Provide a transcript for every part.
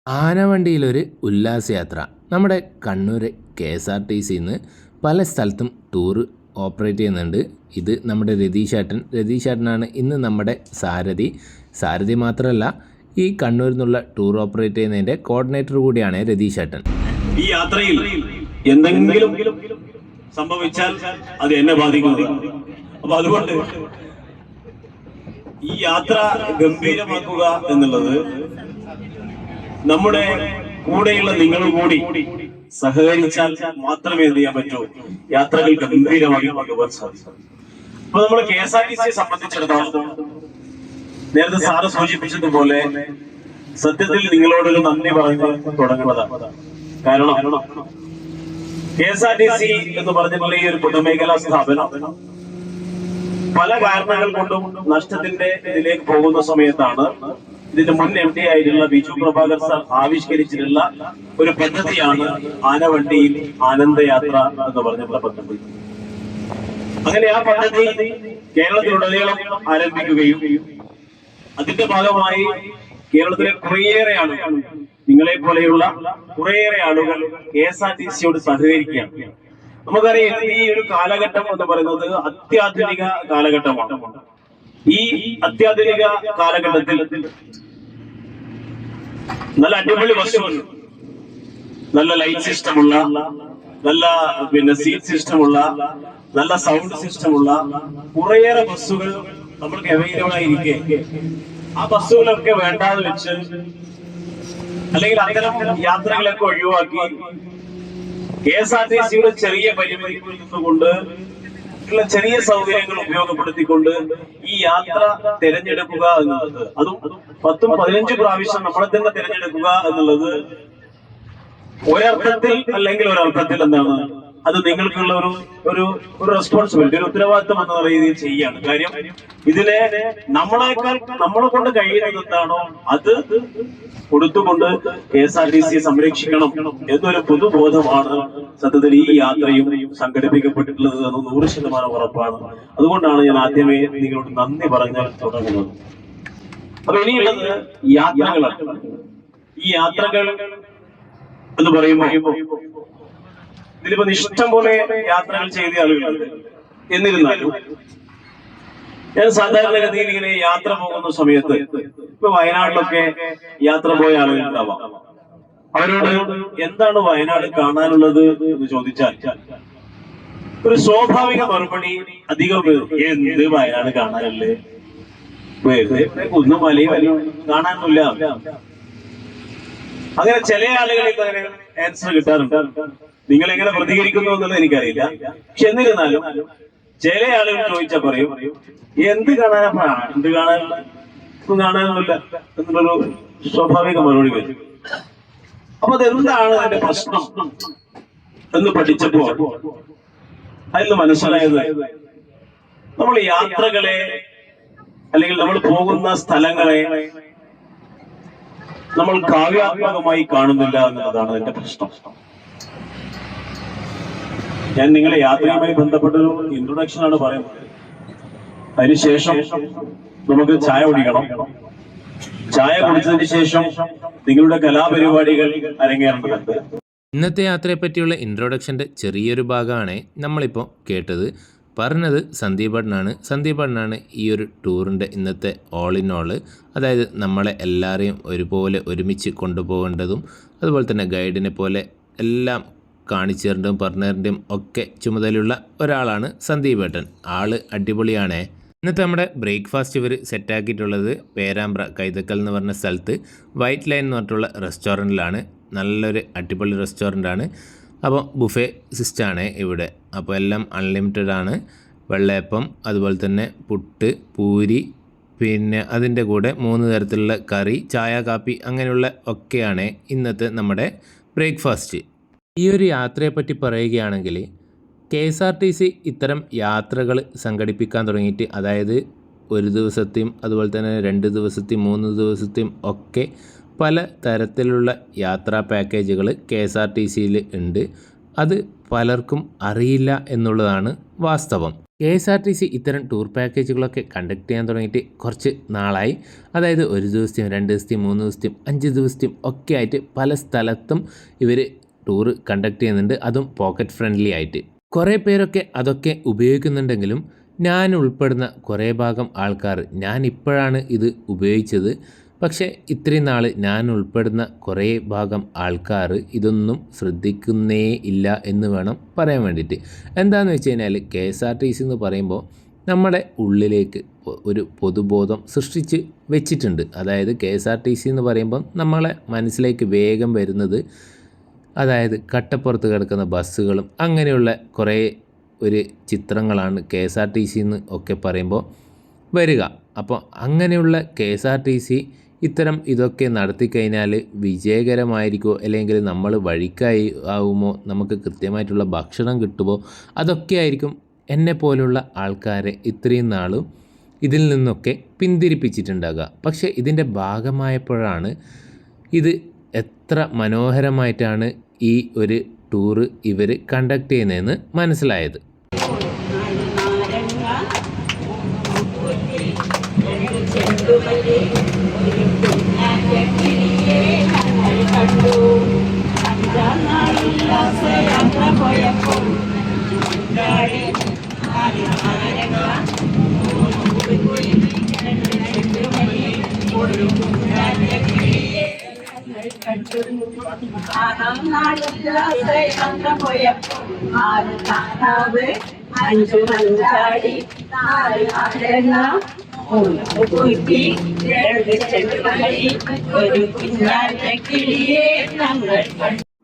ആനവണ്ടിയിലൊരു ഉല്ലാസയാത്ര. നമ്മുടെ കണ്ണൂർ KSRTCന്ന് പല സ്ഥലത്തും ടൂറ് ഓപ്പറേറ്റ് ചെയ്യുന്നുണ്ട്. ഇത് നമ്മുടെ രതീഷേട്ടനാണ് ഇന്ന് നമ്മുടെ സാരഥി മാത്രമല്ല, ഈ കണ്ണൂരിൽ നിന്നുള്ള ടൂർ ഓപ്പറേറ്റ് ചെയ്യുന്നതിൻ്റെ കോർഡിനേറ്റർ കൂടിയാണ് രതീഷേട്ടൻ. ഈ യാത്രയിൽ എന്തെങ്കിലും സംഭവിച്ചാൽ അത് എന്നെ ബാധിക്കുന്നത്. അപ്പൊ അതുകൊണ്ട് ഈ യാത്ര ഗംഭീരമാക്കുക എന്നുള്ളത് നമ്മുടെ കൂടെയുള്ള നിങ്ങൾ കൂടി സഹകരിച്ചാൽ മാത്രമേ എന്ത് ചെയ്യാൻ പറ്റൂ, യാത്രകൾ ഗംഭീരമായി കൊണ്ടുപോകാൻ സാധിക്കും. അപ്പൊ നമ്മൾ KSRTC സംബന്ധിച്ചിടത്തോളം നേരത്തെ സാറ് സൂചിപ്പിച്ചതുപോലെ സത്യത്തിൽ നിങ്ങളോടൊരു നന്ദി പറഞ്ഞ് തുടങ്ങുന്നതാണ്. കാരണം KSRTC എന്ന് പറഞ്ഞിട്ടുള്ള ഈ ഒരു പൊതുമേഖലാ സ്ഥാപനം പല കാരണങ്ങൾ കൊണ്ടും നഷ്ടത്തിന്റെ ഇതിലേക്ക് പോകുന്ന സമയത്താണ് ഇതിന്റെ മുൻ MD ആയിട്ടുള്ള ബിജു പ്രഭാകർ സാർ ആവിഷ്കരിച്ചിട്ടുള്ള ഒരു പദ്ധതിയാണ് ആനവണ്ടിയിൽ ആനന്ദയാത്ര എന്ന് പറഞ്ഞിട്ടുള്ള പദ്ധതി. അങ്ങനെ ആ പദ്ധതി കേരളത്തിലുടനീളം ആരംഭിക്കുകയും അതിന്റെ ഭാഗമായി കേരളത്തിലെ കുറേയേറെ ആളുകൾ, നിങ്ങളെ പോലെയുള്ള കുറേയേറെ ആളുകൾ KSRTCയോട് സഹകരിക്കുകയാണ്. നമുക്കറിയാം, ഈ ഒരു കാലഘട്ടം എന്ന് പറയുന്നത് അത്യാധുനിക കാലഘട്ടമാണ്. ഈ അത്യാധുനിക കാലഘട്ടത്തിൽ നല്ല അടിപൊളി ബസ്സുകൾ, നല്ല ലൈറ്റ് സിസ്റ്റമുള്ള, നല്ല സീറ്റ് സിസ്റ്റമുള്ള, നല്ല സൗണ്ട് സിസ്റ്റമുള്ള കുറേയേറെ ബസ്സുകൾ നമ്മൾക്ക് അവൈലബിൾ ആയിരിക്കെ ആ ബസ്സുകളൊക്കെ വേണ്ടാതെ വെച്ച്, അല്ലെങ്കിൽ അത്തരം യാത്രകളൊക്കെ ഒഴിവാക്കി KSRTCയുടെ ചെറിയ പരിമിതികളിൽ നിന്നുകൊണ്ട് ചെറിയ സൗകര്യങ്ങൾ ഉപയോഗപ്പെടുത്തിക്കൊണ്ട് ഈ യാത്ര തിരഞ്ഞെടുക്കുക എന്നുള്ളത്, അതും 10-15 പ്രാവശ്യം നമ്മളെ തന്നെ തിരഞ്ഞെടുക്കുക എന്നുള്ളത് ഒരർത്ഥത്തിൽ അല്ലെങ്കിൽ ഒരർത്ഥത്തിൽ എന്താണ്, അത് നിങ്ങൾക്കുള്ള ഒരു റെസ്പോൺസിബിലിറ്റി, ഒരു ഉത്തരവാദിത്വം എന്ന രീതിയിൽ ചെയ്യാണ്. കാര്യം ഇതിനെ നമ്മളെ കൊണ്ട് കഴിയുന്നത് എന്താണോ അത് കൊടുത്തുകൊണ്ട് KSRTC സംരക്ഷിക്കണം എന്നൊരു പൊതുബോധമാണ് സത്യത്തിൽ ഈ യാത്രയും സംഘടിപ്പിക്കപ്പെട്ടിട്ടുള്ളത് എന്ന് 100% ഉറപ്പാണ്. അതുകൊണ്ടാണ് ഞാൻ ആദ്യമേ നിങ്ങളോട് നന്ദി പറഞ്ഞാൽ തുടങ്ങുന്നത്. അപ്പൊ ഇനിയുള്ളത് യാത്രകളാണ്. ഈ യാത്രകൾ എന്ന് പറയുമ്പോൾ ഇതിലിപ്പോ ഇഷ്ടം പോലെ യാത്രകൾ ചെയ്ത ആളുകളുണ്ട്. എന്നിരുന്നാലും ഞാൻ സാധാരണഗതിയിൽ ഇങ്ങനെ യാത്ര പോകുന്ന സമയത്ത്, ഇപ്പൊ വയനാട്ടിലൊക്കെ യാത്ര പോയ ആളുകൾ ഉണ്ടാവാം. അവരോട് എന്താണ് വയനാട് കാണാനുള്ളത് എന്ന് ചോദിച്ചാൽ ഒരു സ്വാഭാവിക മറുപടി അധികം എന്ത് വയനാട് കാണാനല്ലേ, കുന്നും മലയും കാണാനൊന്നുമില്ല. അങ്ങനെ ചില ആളുകൾക്ക് അങ്ങനെ ആൻസർ കിട്ടാറുണ്ട്. നിങ്ങൾ എങ്ങനെ പ്രതികരിക്കുന്നു എന്നുള്ളത് എനിക്കറിയില്ല. പക്ഷെ എന്നിരുന്നാലും ചില ആളുകൾ ചോദിച്ചാൽ പറയും എന്ത് കാണാനാ, എന്ത് കാണാനുള്ള, ഒന്നും കാണാനൊന്നുമില്ല എന്നുള്ളൊരു സ്വാഭാവിക മറുപടി വരും. അപ്പൊ അതെന്താണ് അതിന്റെ പ്രശ്നം എന്ന് പഠിച്ചപ്പോ അതിൽ മനസ്സിലായത്, നമ്മൾ യാത്രകളെ അല്ലെങ്കിൽ നമ്മൾ പോകുന്ന സ്ഥലങ്ങളെ നമ്മൾ കാവ്യാത്മകമായി കാണുന്നില്ല എന്നുള്ളതാണ് അതിന്റെ പ്രശ്നം. ഞാൻ നിങ്ങളെ യാത്രയുമായി ബന്ധപ്പെട്ടൊരു ഇൻട്രൊഡക്ഷൻ ആണ് പറയുന്നത്. അതിനുശേഷം നമുക്ക് ചായ കുടിക്കണം. ചായ കുടിച്ചതിന് ശേഷം നിങ്ങളുടെ കലാപരിപാടികൾ അരങ്ങേറേണ്ടതുണ്ട്. ഇന്നത്തെ യാത്രയെ പറ്റിയുള്ള ഇൻട്രൊഡക്ഷൻ്റെ ചെറിയൊരു ഭാഗമാണ് നമ്മളിപ്പോൾ കേട്ടത്. പറഞ്ഞത് സന്ദീപേട്ടനാണ് ഈ ഒരു ടൂറിൻ്റെ ഇന്നത്തെ ഓൾ ഇൻ ഓൾ. അതായത് നമ്മളെ എല്ലാവരെയും ഒരുപോലെ ഒരുമിച്ച് കൊണ്ടുപോകേണ്ടതും അതുപോലെ തന്നെ ഗൈഡിനെ പോലെ എല്ലാം കാണിച്ചു തരേണ്ടതും പറഞ്ഞു തരേണ്ടതും ഒക്കെ ചുമതലയുള്ള ഒരാളാണ് സന്ദീപേട്ടൻ. ആള് അടിപൊളിയാണേ. ഇന്നത്തെ നമ്മുടെ ബ്രേക്ക്ഫാസ്റ്റ് ഇവർ സെറ്റാക്കിയിട്ടുള്ളത് പേരാമ്പ്ര കൈതക്കൽ എന്ന് പറഞ്ഞ സ്ഥലത്ത് വൈറ്റ് ലൈൻ എന്ന് പറഞ്ഞിട്ടുള്ള റെസ്റ്റോറൻറ്റിലാണ്. നല്ലൊരു അടിപൊളി റെസ്റ്റോറൻ്റാണ്. അപ്പോൾ ബുഫേ സിസ്റ്റമാണ് ഇവിടെ. അപ്പോൾ എല്ലാം അൺലിമിറ്റഡ് ആണ്. വെള്ളയപ്പം, അതുപോലെ തന്നെ പുട്ട്, പൂരി, പിന്നെ അതിൻ്റെ കൂടെ 3 തരത്തിലുള്ള കറി, ചായ, കാപ്പി അങ്ങനെയുള്ള ഒക്കെയാണ് ഇന്നത്തെ നമ്മുടെ ബ്രേക്ക്ഫാസ്റ്റ്. ഈ ഒരു യാത്രയെപ്പറ്റി പറയുകയാണെങ്കിൽ KSRTC ഇത്തരം യാത്രകൾ സംഘടിപ്പിക്കാൻ തുടങ്ങിയിട്ട്, അതായത് ഒരു ദിവസത്തെയും അതുപോലെ തന്നെ 2 ദിവസത്തെയും 3 ദിവസത്തെയും ഒക്കെ പല തരത്തിലുള്ള യാത്രാ പാക്കേജുകൾ KSRTCയിൽ ഉണ്ട്. അത് പലർക്കും അറിയില്ല എന്നുള്ളതാണ് വാസ്തവം. KSRTC ഇത്തരം ടൂർ പാക്കേജുകളൊക്കെ കണ്ടക്ട് ചെയ്യാൻ തുടങ്ങിയിട്ട് കുറച്ച് നാളായി. അതായത് 1 ദിവസത്തെയും 2 ദിവസത്തെയും 3 ദിവസത്തെയും 5 ദിവസത്തെയും ഒക്കെ ആയിട്ട് പല സ്ഥലത്തും ഇവർ ടൂർ കണ്ടക്ട് ചെയ്യുന്നുണ്ട്, അതും പോക്കറ്റ് ഫ്രണ്ട്ലി ആയിട്ട്. കുറേ പേരൊക്കെ അതൊക്കെ ഉപയോഗിക്കുന്നുണ്ടെങ്കിലും ഞാൻ ഉൾപ്പെടുന്ന കുറേ ഭാഗം ആൾക്കാർ, ഞാൻ ഇപ്പോഴാണ് ഇത് ഉപയോഗിച്ചത്, പക്ഷേ ഇത്രയും നാൾ ഞാൻ ഉൾപ്പെടുന്ന കുറേ ഭാഗം ആൾക്കാർ ഇതൊന്നും ശ്രദ്ധിക്കുന്നേ ഇല്ല എന്ന് വേണം പറയാൻ വേണ്ടിയിട്ട്. എന്താണെന്ന് വെച്ച് കഴിഞ്ഞാൽ KSRTC എന്ന് പറയുമ്പോൾ നമ്മുടെ ഉള്ളിലേക്ക് ഒരു പൊതുബോധം സൃഷ്ടിച്ച് വെച്ചിട്ടുണ്ട്. അതായത് KSRTC എന്ന് പറയുമ്പോൾ നമ്മളെ മനസ്സിലേക്ക് വേഗം വരുന്നത് അതായത് കട്ടപ്പുറത്ത് കിടക്കുന്ന ബസ്സുകളും അങ്ങനെയുള്ള കുറേ ഒരു ചിത്രങ്ങളാണ് KSRTC എന്ന് ഒക്കെ പറയുമ്പോൾ വരിക. അപ്പോൾ അങ്ങനെയുള്ള KSRTC ഇത്തരം ഇതൊക്കെ നടത്തിക്കഴിഞ്ഞാൽ വിജയകരമായിരിക്കുമോ, അല്ലെങ്കിൽ നമ്മൾ വഴിക്കായി ആവുമോ, നമുക്ക് കൃത്യമായിട്ടുള്ള ഭക്ഷണം കിട്ടുമോ, അതൊക്കെ ആയിരിക്കും എന്നെപ്പോലുള്ള ആൾക്കാരെ ഇത്രയും നാളും ഇതിൽ നിന്നൊക്കെ പിന്തിരിപ്പിച്ചിട്ടുണ്ടാകുക. പക്ഷേ ഇതിൻ്റെ ഭാഗമായപ്പോഴാണ് ഇത് എത്ര മനോഹരമായിട്ടാണ് ഈ ഒരു ടൂറ് ഇവർ കണ്ടക്ട് ചെയ്യുന്നതെന്ന് മനസ്സിലായത്.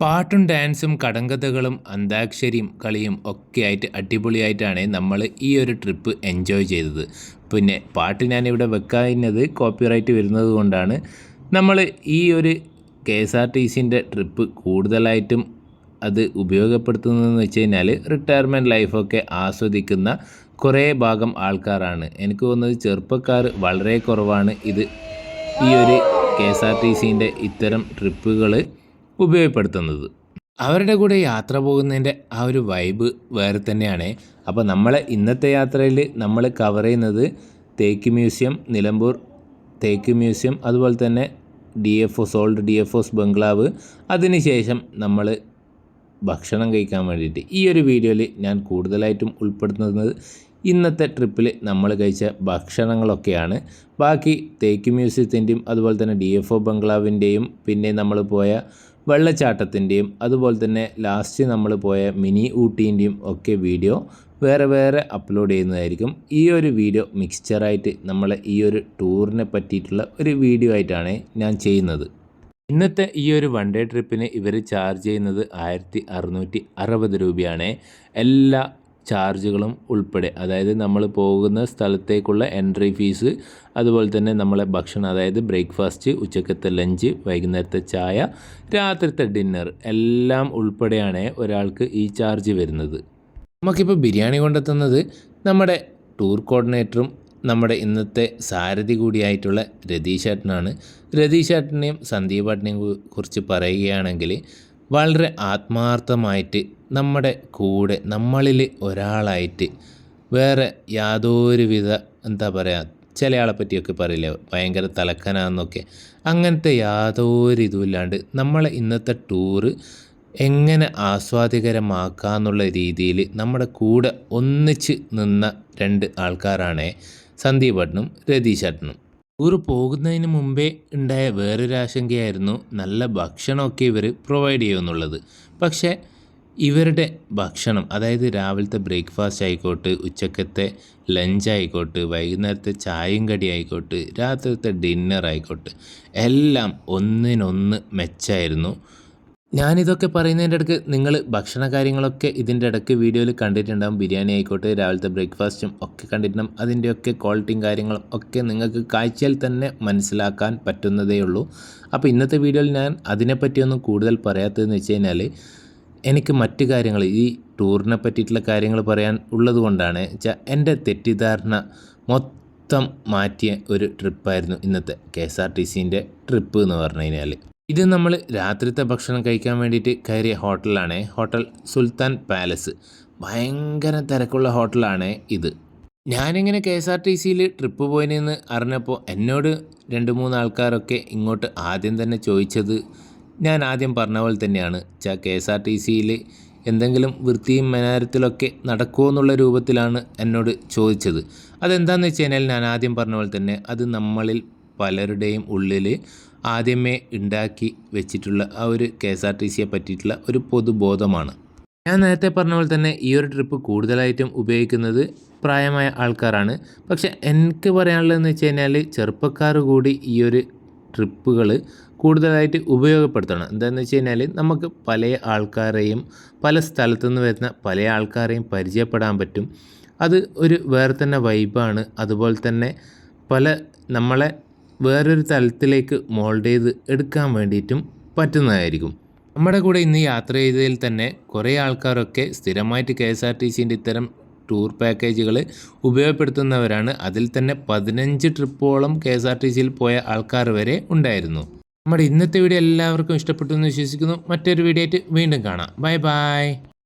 പാട്ടും ഡാൻസും കടങ്കഥകളും അന്താക്ഷരിയും കളിയും ഒക്കെ ആയിട്ട് അടിപൊളിയായിട്ടാണ് നമ്മൾ ഈ ഒരു ട്രിപ്പ് എൻജോയ് ചെയ്തത്. പിന്നെ പാട്ട് ഞാനിവിടെ വെക്കുന്നത് കോപ്പിറൈറ്റ് വരുന്നത് കൊണ്ടാണ്. നമ്മൾ ഈ ഒരു KSRTCൻ്റെ ട്രിപ്പ് കൂടുതലായിട്ടും അത് ഉപയോഗപ്പെടുത്തുന്നതെന്ന് വെച്ച് കഴിഞ്ഞാൽ റിട്ടയർമെൻറ്റ് ലൈഫൊക്കെ ആസ്വദിക്കുന്ന കുറേ ഭാഗം ആൾക്കാരാണ്. എനിക്ക് തോന്നുന്നത് ചെറുപ്പക്കാർ വളരെ കുറവാണ് ഈ ഒരു KSRTCൻ്റെ ഇത്തരം ട്രിപ്പുകൾ ഉപയോഗപ്പെടുത്തുന്നത്. അവരുടെ കൂടെ യാത്ര പോകുന്നതിൻ്റെ ആ ഒരു വൈബ് വേറെ തന്നെയാണ്. അപ്പോൾ നമ്മളെ ഇന്നത്തെ യാത്രയിൽ നമ്മൾ കവർ ചെയ്യുന്നത് തേക്ക് മ്യൂസിയം, നിലമ്പൂർ തേക്ക് മ്യൂസിയം, അതുപോലെ തന്നെ ഓൾഡ് DFO's ബംഗ്ലാവ്, അതിനുശേഷം നമ്മൾ ഭക്ഷണം കഴിക്കാൻ വേണ്ടിയിട്ട് ഈ ഒരു വീഡിയോയിൽ ഞാൻ കൂടുതലായിട്ടും ഉൾപ്പെടുത്തുന്നത് ഇന്നത്തെ ട്രിപ്പിൽ നമ്മൾ കഴിച്ച ഭക്ഷണങ്ങളൊക്കെയാണ്. ബാക്കി തേക്ക് മ്യൂസിയത്തിൻ്റെയും അതുപോലെ തന്നെ DFO ബംഗ്ലാവിൻ്റെയും പിന്നെ നമ്മൾ പോയ വെള്ളച്ചാട്ടത്തിൻ്റെയും അതുപോലെ തന്നെ ലാസ്റ്റ് നമ്മൾ പോയ മിനി ഊട്ടീൻ്റെയും ഒക്കെ വീഡിയോ വേറെ വേറെ അപ്ലോഡ് ചെയ്യുന്നതായിരിക്കും. ഈ ഒരു വീഡിയോ മിക്സ്ചറായിട്ട് നമ്മളെ ഈ ഒരു ടൂറിനെ പറ്റിയിട്ടുള്ള ഒരു വീഡിയോ ആയിട്ടാണ് ഞാൻ ചെയ്യുന്നത്. ഇന്നത്തെ ഈ ഒരു 1 ഡേ ട്രിപ്പിന് ഇവർ ചാർജ് ചെയ്യുന്നത് 1660 രൂപയാണ്. എല്ലാ ചാർജുകളും ഉൾപ്പെടെ, അതായത് നമ്മൾ പോകുന്ന സ്ഥലത്തേക്കുള്ള എൻട്രി ഫീസ്, അതുപോലെ തന്നെ നമ്മളെ ഭക്ഷണം, അതായത് ബ്രേക്ക്ഫാസ്റ്റ്, ഉച്ചക്കത്തെ ലഞ്ച്, വൈകുന്നേരത്തെ ചായ, രാത്രിത്തെ ഡിന്നർ എല്ലാം ഉൾപ്പെടെയാണ് ഒരാൾക്ക് ഈ ചാർജ് വരുന്നത്. നമുക്കിപ്പോൾ ബിരിയാണി കൊണ്ടെത്തുന്നത് നമ്മുടെ ടൂർ കോർഡിനേറ്ററും നമ്മുടെ ഇന്നത്തെ സാരഥി കൂടിയായിട്ടുള്ള രതീഷേട്ടനാണ്. രതീഷേട്ടനെയും സന്ദീപേട്ടനെയും കുറിച്ച് പറയുകയാണെങ്കിൽ വളരെ ആത്മാർത്ഥമായിട്ട് നമ്മുടെ കൂടെ നമ്മളിൽ ഒരാളായിട്ട് വേറെ യാതൊരുവിധ എന്താ പറയുക, ചില ആളെ പറ്റിയൊക്കെ പറയില്ലേ ഭയങ്കര തലക്കനാന്നൊക്കെ, അങ്ങനത്തെ യാതൊരു ഇതുമില്ലാണ്ട് നമ്മളെ ഇന്നത്തെ ടൂറ് എങ്ങനെ ആസ്വാദികരമാക്കാന്നുള്ള രീതിയിൽ നമ്മുടെ കൂടെ ഒന്നിച്ച് നിന്ന 2 ആൾക്കാരാണ് സന്ദീപേട്ടനും രതീഷേട്ടനും. ടൂർ പോകുന്നതിന് മുമ്പേ ഉണ്ടായ വേറൊരു ആശങ്കയായിരുന്നു നല്ല ഭക്ഷണമൊക്കെ ഇവർ പ്രൊവൈഡ് ചെയ്യുമെന്നുള്ളത്. പക്ഷേ ഇവരുടെ ഭക്ഷണം, അതായത് രാവിലത്തെ ബ്രേക്ക്ഫാസ്റ്റ് ആയിക്കോട്ടെ, ഉച്ചക്കത്തെ ലഞ്ച് ആയിക്കോട്ടെ, വൈകുന്നേരത്തെ ചായയും കടി ആയിക്കോട്ടെ, രാത്രിത്തെ ഡിന്നർ ആയിക്കോട്ടെ, എല്ലാം ഒന്നിനൊന്ന് മെച്ചമായിരുന്നു. ഞാനിതൊക്കെ പറയുന്നതിൻ്റെ ഇടയ്ക്ക് നിങ്ങൾ ഭക്ഷണ കാര്യങ്ങളൊക്കെ ഇതിൻ്റെ ഇടയ്ക്ക് വീഡിയോയിൽ കണ്ടിട്ടുണ്ടാകും. ബിരിയാണി ആയിക്കോട്ടെ, രാവിലത്തെ ബ്രേക്ക്ഫാസ്റ്റും ഒക്കെ കണ്ടിട്ടുണ്ടാകും. അതിൻ്റെയൊക്കെ ക്വാളിറ്റിയും കാര്യങ്ങളും ഒക്കെ നിങ്ങൾക്ക് കാഴ്ചയിൽ തന്നെ മനസ്സിലാക്കാൻ പറ്റുന്നതേ ഉള്ളൂ. അപ്പോൾ ഇന്നത്തെ വീഡിയോയിൽ ഞാൻ അതിനെപ്പറ്റിയൊന്നും കൂടുതൽ പറയാത്തതെന്ന് വെച്ച് കഴിഞ്ഞാൽ എനിക്ക് മറ്റു കാര്യങ്ങൾ, ഈ ടൂറിനെ പറ്റിയിട്ടുള്ള കാര്യങ്ങൾ പറയാൻ ഉള്ളത് കൊണ്ടാണ്. എൻ്റെ തെറ്റിദ്ധാരണ മൊത്തം മാറ്റിയ ഒരു ട്രിപ്പായിരുന്നു ഇന്നത്തെ KSRTCൻ്റെ ട്രിപ്പ് എന്ന് പറഞ്ഞു കഴിഞ്ഞാൽ. ഇത് നമ്മൾ രാത്രിത്തെ ഭക്ഷണം കഴിക്കാൻ വേണ്ടിയിട്ട് കയറിയ ഹോട്ടലാണ്, ഹോട്ടൽ സുൽത്താൻ പാലസ്. ഭയങ്കര തിരക്കുള്ള ഹോട്ടലാണ് ഇത്. ഞാനിങ്ങനെ KSRTCയിൽ ട്രിപ്പ് പോയിനെന്ന് അറിഞ്ഞപ്പോൾ എന്നോട് 2-3 ആൾക്കാരൊക്കെ ഇങ്ങോട്ട് ആദ്യം തന്നെ ചോദിച്ചത് ഞാൻ ആദ്യം പറഞ്ഞ പോലെ തന്നെയാണ്. KSRTCയിൽ എന്തെങ്കിലും വൃത്തിയും മെനാരത്തിലൊക്കെ നടക്കുമോ എന്നുള്ള രൂപത്തിലാണ് എന്നോട് ചോദിച്ചത്. അതെന്താണെന്ന് വെച്ച് കഴിഞ്ഞാൽ ഞാൻ ആദ്യം പറഞ്ഞ പോലെ തന്നെ അത് നമ്മളിൽ പലരുടെയും ഉള്ളിൽ ആദ്യമേ ഉണ്ടാക്കി വെച്ചിട്ടുള്ള ആ ഒരു KSRTCയെ പറ്റിയിട്ടുള്ള ഒരു പൊതുബോധമാണ്. ഞാൻ നേരത്തെ പറഞ്ഞ പോലെ തന്നെ ഈ ഒരു ട്രിപ്പ് കൂടുതലായിട്ടും ഉപയോഗിക്കുന്നത് പ്രായമായ ആൾക്കാരാണ്. പക്ഷെ എനിക്ക് പറയാനുള്ളതെന്ന് വെച്ച് കഴിഞ്ഞാൽ ചെറുപ്പക്കാർ കൂടി ഈ ഒരു ട്രിപ്പുകൾ കൂടുതലായിട്ട് ഉപയോഗപ്പെടുത്തണം. എന്താണെന്ന് വെച്ച് കഴിഞ്ഞാൽ നമുക്ക് പല ആൾക്കാരെയും പല സ്ഥലത്തുനിന്ന് വരുന്ന പല ആൾക്കാരെയും പരിചയപ്പെടാൻ പറ്റും. അത് ഒരു വേറെ തന്നെ വൈബാണ്. അതുപോലെ തന്നെ നമ്മളെ വേറൊരു തലത്തിലേക്ക് മോൾഡ് ചെയ്ത് എടുക്കാൻ വേണ്ടിയിട്ടും പറ്റുന്നതായിരിക്കും. നമ്മുടെ കൂടെ ഇന്ന് യാത്ര ചെയ്തതിൽ തന്നെ കുറേ ആൾക്കാരൊക്കെ സ്ഥിരമായിട്ട് KSRTCൻ്റെ ഇത്തരം ടൂർ പാക്കേജുകൾ ഉപയോഗപ്പെടുത്തുന്നവരാണ്. അതിൽ തന്നെ 15 ട്രിപ്പോളം KSRTCയിൽ പോയ ആൾക്കാർ വരെ ഉണ്ടായിരുന്നു. നമ്മുടെ ഇന്നത്തെ വീഡിയോ എല്ലാവർക്കും ഇഷ്ടപ്പെട്ടു എന്ന് വിശ്വസിക്കുന്നു. മറ്റൊരു വീഡിയോ ആയിട്ട് വീണ്ടും കാണാം. Bye bye.